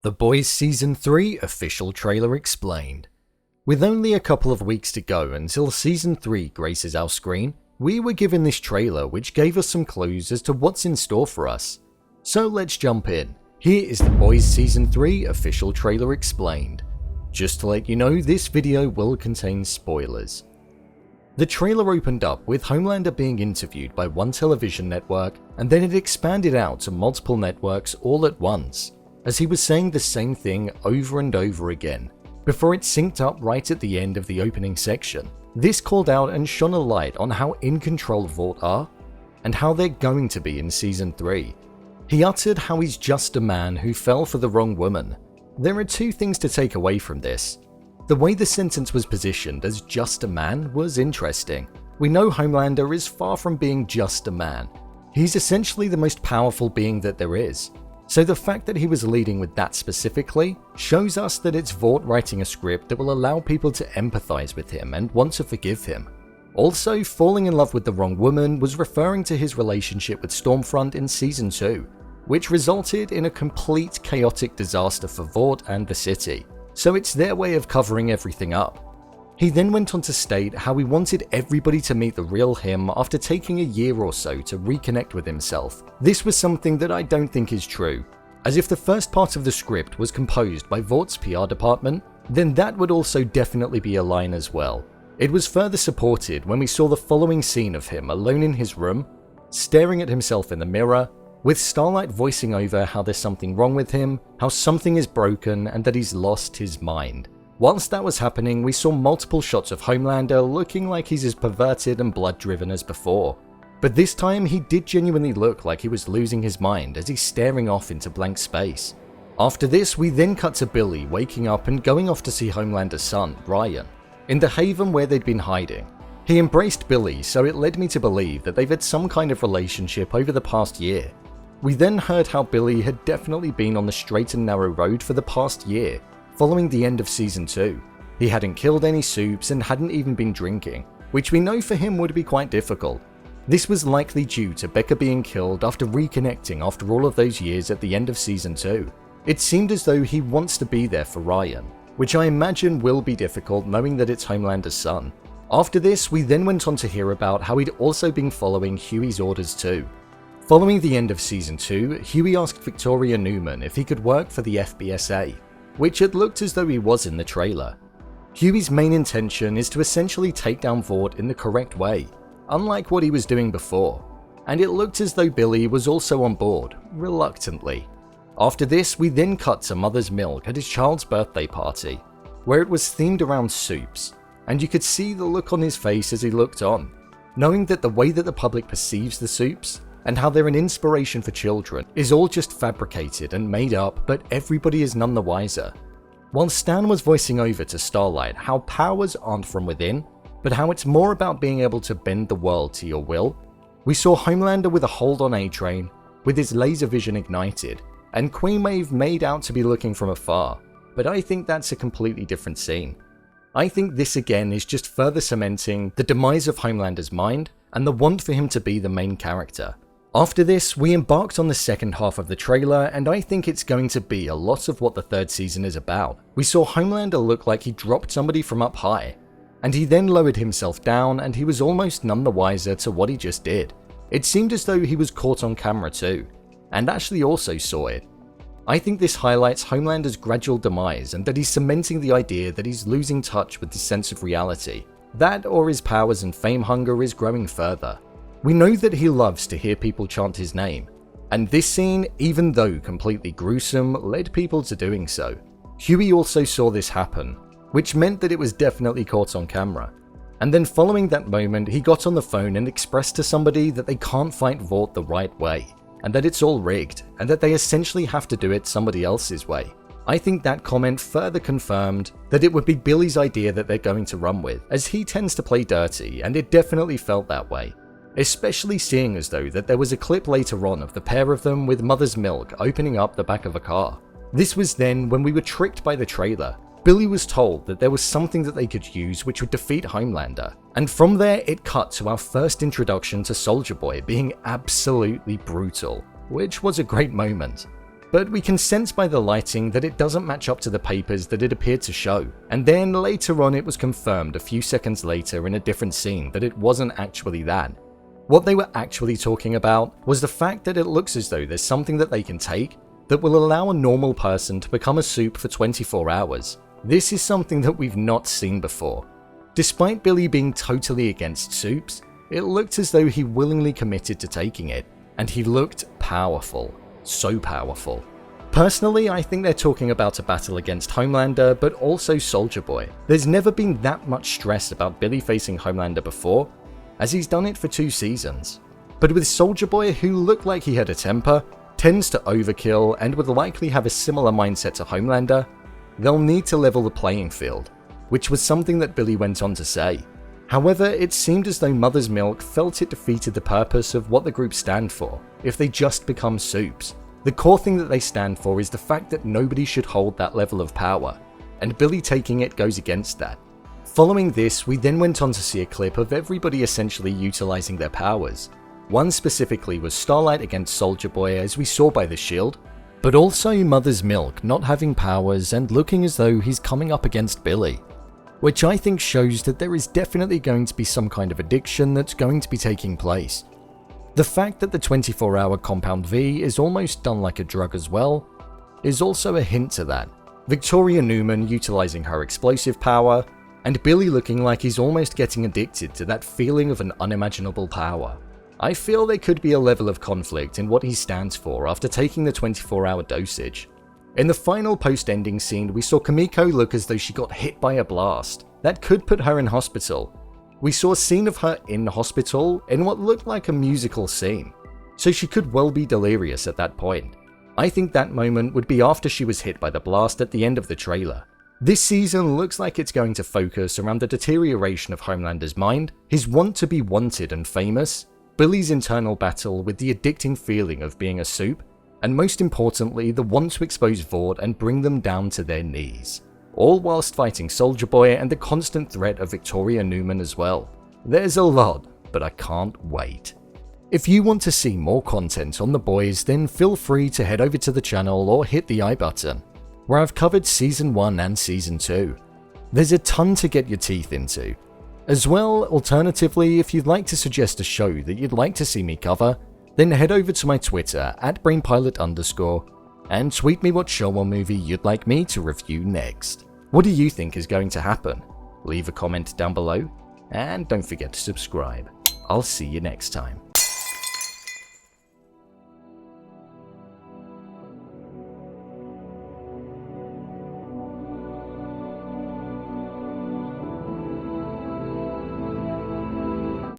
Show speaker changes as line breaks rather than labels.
The Boys Season 3 official trailer explained. With only a couple of weeks to go until Season 3 graces our screen, we were given this trailer which gave us some clues as to what's in store for us. So let's jump in. Here is The Boys Season 3 official trailer explained. Just to let you know, this video will contain spoilers. The trailer opened up with Homelander being interviewed by one television network, and then it expanded out to multiple networks all at once, as he was saying the same thing over and over again, before it synced up right at the end of the opening section. This called out and shone a light on how in control Vought are, and how they're going to be in Season 3. He uttered how he's just a man who fell for the wrong woman. There are two things to take away from this. The way the sentence was positioned as just a man was interesting. We know Homelander is far from being just a man. He's essentially the most powerful being that there is. So the fact that he was leading with that specifically shows us that it's Vought writing a script that will allow people to empathize with him and want to forgive him. Also, falling in love with the wrong woman was referring to his relationship with Stormfront in Season 2, which resulted in a complete chaotic disaster for Vought and the city. So it's their way of covering everything up. He then went on to state how he wanted everybody to meet the real him after taking a year or so to reconnect with himself. This was something that I don't think is true, as if the first part of the script was composed by Vaught's PR department, then that would also definitely be a line as well. It was further supported when we saw the following scene of him alone in his room, staring at himself in the mirror, with Starlight voicing over how there's something wrong with him, how something is broken, and that he's lost his mind. Whilst that was happening, we saw multiple shots of Homelander looking like he's as perverted and blood-driven as before. But this time, he did genuinely look like he was losing his mind as he's staring off into blank space. After this, we then cut to Billy waking up and going off to see Homelander's son, Ryan, in the haven where they'd been hiding. He embraced Billy, so it led me to believe that they've had some kind of relationship over the past year. We then heard how Billy had definitely been on the straight and narrow road for the past year, following the end of Season 2. He hadn't killed any soups and hadn't even been drinking, which we know for him would be quite difficult. This was likely due to Becca being killed after reconnecting after all of those years at the end of Season 2. It seemed as though he wants to be there for Ryan, which I imagine will be difficult knowing that it's Homelander's son. After this, we then went on to hear about how he'd also been following Huey's orders too. Following the end of Season 2, Huey asked Victoria Newman if he could work for the FBSA, which it looked as though he was in the trailer. Huey's main intention is to essentially take down Vought in the correct way, unlike what he was doing before, and it looked as though Billy was also on board, reluctantly. After this, we then cut to Mother's Milk at his child's birthday party, where it was themed around soups, and you could see the look on his face as he looked on, knowing that the way that the public perceives the soups, and how they're an inspiration for children, is all just fabricated and made up, but everybody is none the wiser. While Stan was voicing over to Starlight how powers aren't from within, but how it's more about being able to bend the world to your will, we saw Homelander with a hold on A-Train, with his laser vision ignited, and Queen Maeve made out to be looking from afar, but I think that's a completely different scene. I think this again is just further cementing the demise of Homelander's mind, and the want for him to be the main character. After this, we embarked on the second half of the trailer, and I think it's going to be a lot of what the third season is about. We saw Homelander look like he dropped somebody from up high, and he then lowered himself down, and he was almost none the wiser to what he just did. It seemed as though he was caught on camera too, and Ashley also saw it. I think this highlights Homelander's gradual demise and that he's cementing the idea that he's losing touch with his sense of reality. That or his powers and fame hunger is growing further. We know that he loves to hear people chant his name, and this scene, even though completely gruesome, led people to doing so. Huey also saw this happen, which meant that it was definitely caught on camera. And then following that moment, he got on the phone and expressed to somebody that they can't fight Vought the right way, and that it's all rigged, and that they essentially have to do it somebody else's way. I think that comment further confirmed that it would be Billy's idea that they're going to run with, as he tends to play dirty, and it definitely felt that way. Especially seeing as though that there was a clip later on of the pair of them with Mother's Milk opening up the back of a car. This was then when we were tricked by the trailer. Billy was told that there was something that they could use which would defeat Homelander, and from there it cut to our first introduction to Soulja Boy being absolutely brutal, which was a great moment. but we can sense by the lighting that it doesn't match up to the papers that it appeared to show, and then later on it was confirmed a few seconds later in a different scene that it wasn't actually that. What they were actually talking about was the fact that it looks as though there's something that they can take that will allow a normal person to become a soup for 24 hours. This is something that we've not seen before. Despite Billy being totally against soups, it looked as though he willingly committed to taking it, and he looked powerful. So powerful. Personally, I think they're talking about a battle against Homelander, but also Soulja Boy. There's never been that much stress about Billy facing Homelander before, as he's done it for 2 seasons. But with Soulja Boy, who looked like he had a temper, tends to overkill, and would likely have a similar mindset to Homelander, they'll need to level the playing field, which was something that Billy went on to say. However, it seemed as though Mother's Milk felt it defeated the purpose of what the group stand for if they just become soups. The core thing that they stand for is the fact that nobody should hold that level of power, and Billy taking it goes against that. Following this, we then went on to see a clip of everybody essentially utilizing their powers. One specifically was Starlight against Soulja Boy, as we saw by the shield, but also Mother's Milk not having powers and looking as though he's coming up against Billy, which I think shows that there is definitely going to be some kind of addiction that's going to be taking place. The fact that the 24-hour Compound V is almost done like a drug as well is also a hint to that. Victoria Newman utilizing her explosive power, and Billy looking like he's almost getting addicted to that feeling of an unimaginable power. I feel there could be a level of conflict in what he stands for after taking the 24-hour dosage. In the final post-ending scene, we saw Kimiko look as though she got hit by a blast. That could put her in hospital. We saw a scene of her in hospital in what looked like a musical scene, so she could well be delirious at that point. I think that moment would be after she was hit by the blast at the end of the trailer. This season looks like it's going to focus around the deterioration of Homelander's mind, his want to be wanted and famous, Billy's internal battle with the addicting feeling of being a soup, and most importantly, the want to expose Vought and bring them down to their knees. All whilst fighting Soulja Boy and the constant threat of Victoria Newman as well. There's a lot, but I can't wait. If you want to see more content on the boys, then feel free to head over to the channel or hit the I button, where I've covered Season 1 and Season 2. There's a ton to get your teeth into. As well, alternatively, if you'd like to suggest a show that you'd like to see me cover, then head over to my Twitter @BrainPilot_ and tweet me what show or movie you'd like me to review next. What do you think is going to happen? Leave a comment down below, and don't forget to subscribe. I'll see you next time.